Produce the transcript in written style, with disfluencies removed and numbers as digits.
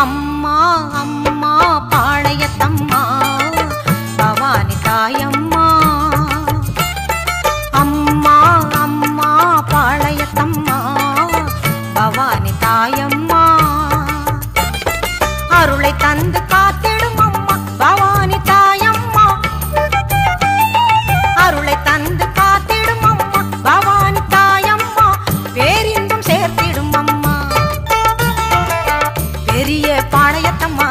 அம்மா அம்மா பாளையத்தம்மா பவானி தாயம்மா. அம்மா அம்மா பாளையத்தம்மா பவானி தாயம்மா. அருளை தந்து காத்திடும் அம்மா பவானி தாயம்மா. அருளை தந்து காத்திடும் அம்மா பவானி தாயம்மா. பேரின்பம் சேர்த்திடும் அம்மா பெரிய பாளையத்தம்மா.